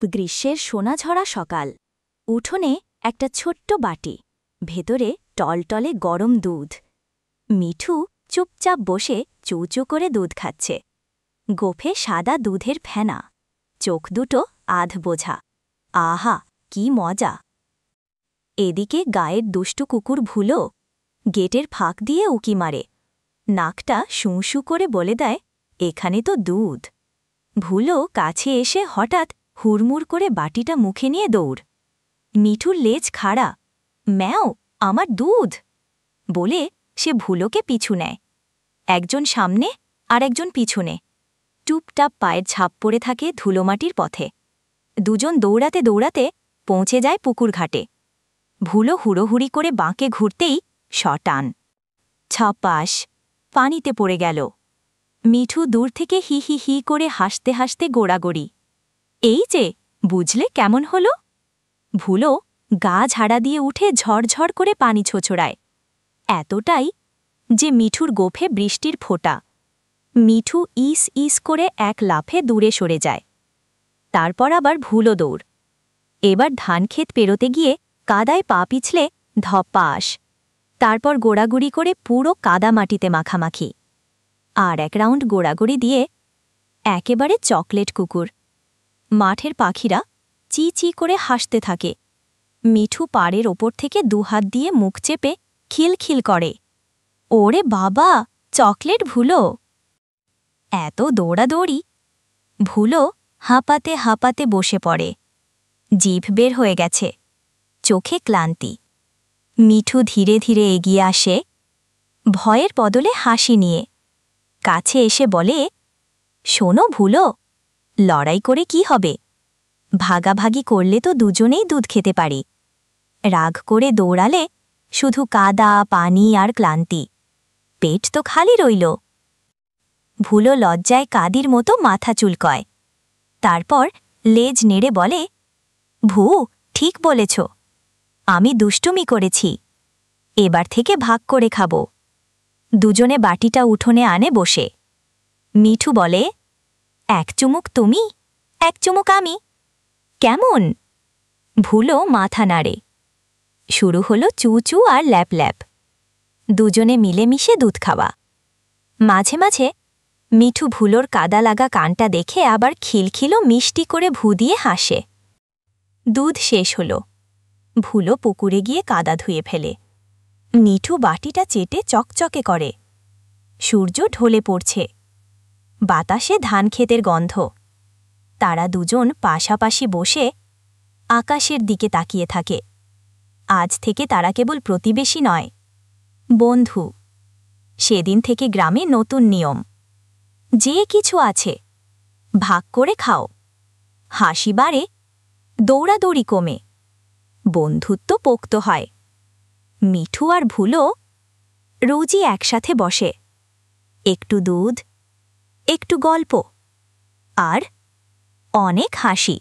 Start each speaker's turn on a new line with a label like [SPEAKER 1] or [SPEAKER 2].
[SPEAKER 1] গ্রীষ্মের সোনাঝরা সকাল। উঠোনে একটা ছোট্ট বাটি, ভেতরে টলটলে গরম দুধ। মিঠু চুপচাপ বসে চৌচো করে দুধ খাচ্ছে। গোফে সাদা দুধের ফেনা, চোখ দুটো আধ বোঝা। আহা, কি মজা! এদিকে গায়ের দুষ্টু কুকুর ভুলো গেটের ফাঁক দিয়ে উকি মারে। নাকটা শূঁ শূঁ করে বলে দেয়, এখানে তো দুধ। ভুলো কাছে এসে হঠাৎ হুড়মুড় করে বাটিটা মুখে নিয়ে দৌড়। মিঠুর লেজ খাড়া। ম্যাও, আমার দুধ বলে সে ভুলোকে পিছু নেয়। একজন সামনে আর একজন পিছনে। টুপটাপ পায়ের ছাপ পড়ে থাকে ধুলোমাটির পথে। দুজন দৌড়াতে দৌড়াতে পৌঁছে যায় পুকুর ঘাটে। ভুলো হুড়োহুড়ি করে বাঁকে ঘুরতেই শটান, ছাপাস, পানিতে পড়ে গেল। মিঠু দূর থেকে হি হি হি করে হাসতে হাসতে গোড়াগড়ি। এই যে, বুঝলে কেমন হলো? ভুলো গা ঝাড়া দিয়ে উঠে ঝড়ঝড় করে পানি ছোছড়ায়। এতটাই যে মিঠুর গোফে বৃষ্টির ফোঁটা। মিঠু ইস ইস করে এক লাফে দূরে সরে যায়। তারপর আবার ভুলো দৌড়। এবার ধানক্ষেত পেরোতে গিয়ে কাদায় পা পিছলে ধপাস। তারপর গোড়াগুড়ি করে পুরো কাদা মাটিতে মাখামাখি। আর এক রাউন্ড গোড়াগড়ি দিয়ে একেবারে চকলেট কুকুর। মাঠের পাখিরা চি চি করে হাসতে থাকে। মিঠু পাড়ের ওপর থেকে দুহাত দিয়ে মুখ চেপে খিলখিল করে। ওরে বাবা, চকলেট ভুলো! এত দৌড়াদৌড়ি! ভুলো হাঁপাতে হাঁপাতে বসে পড়ে। জিভ বের হয়ে গেছে, চোখে ক্লান্তি। মিঠু ধীরে ধীরে এগিয়ে আসে, ভয়ের বদলে হাসি নিয়ে। কাছে এসে বলে, শোনো ভুলো, লড়াই করে কি হবে? ভাগাভাগি করলে তো দুজনেই দুধ খেতে পারি। রাগ করে দৌড়ালে শুধু কাদা, পানি আর ক্লান্তি। পেট তো খালি রইল। ভুলো লজ্জায় কাদির মতো মাথা চুলকয়। তারপর লেজ নেড়ে বলে, ভু, ঠিক বলেছ। আমি দুষ্টুমি করেছি। এবার থেকে ভাগ করে খাব। দুজনে বাটিটা উঠোনে আনে বসে। মিঠু বলে, এক চুমুক তুমি, এক চুমুক আমি। কেমন? ভুলো মাথা নাড়ে। শুরু হলো চু চু আর ল্যাপ ল্যাপ। দুজনে মিলেমিশে দুধ খাওয়া। মাঝে মাঝে মিঠু ভুলোর কাদা লাগা কানটা দেখে আবার খিলখিলো মিষ্টি করে ভু দিয়ে হাসে। দুধ শেষ হল। ভুলো পুকুরে গিয়ে কাদা ধুয়ে ফেলে। মিঠু বাটিটা চেটে চকচকে করে। সূর্য ঢলে পড়ছে। বাতাসে ধানক্ষেতের গন্ধ। তারা দুজন পাশাপাশি বসে আকাশের দিকে তাকিয়ে থাকে। আজ থেকে তারা কেবল প্রতিবেশী নয়, বন্ধু। সেদিন থেকে গ্রামে নতুন নিয়ম। যে কিছু আছে ভাগ করে খাও। হাসি বাড়ে, দৌড়াদৌড়ি কমে, বন্ধুত্ব পোক্ত হয়। মিঠু আর ভুলো রোজই একসাথে বসে। একটু দুধ, একটু গল্প আর অনেক হাসি।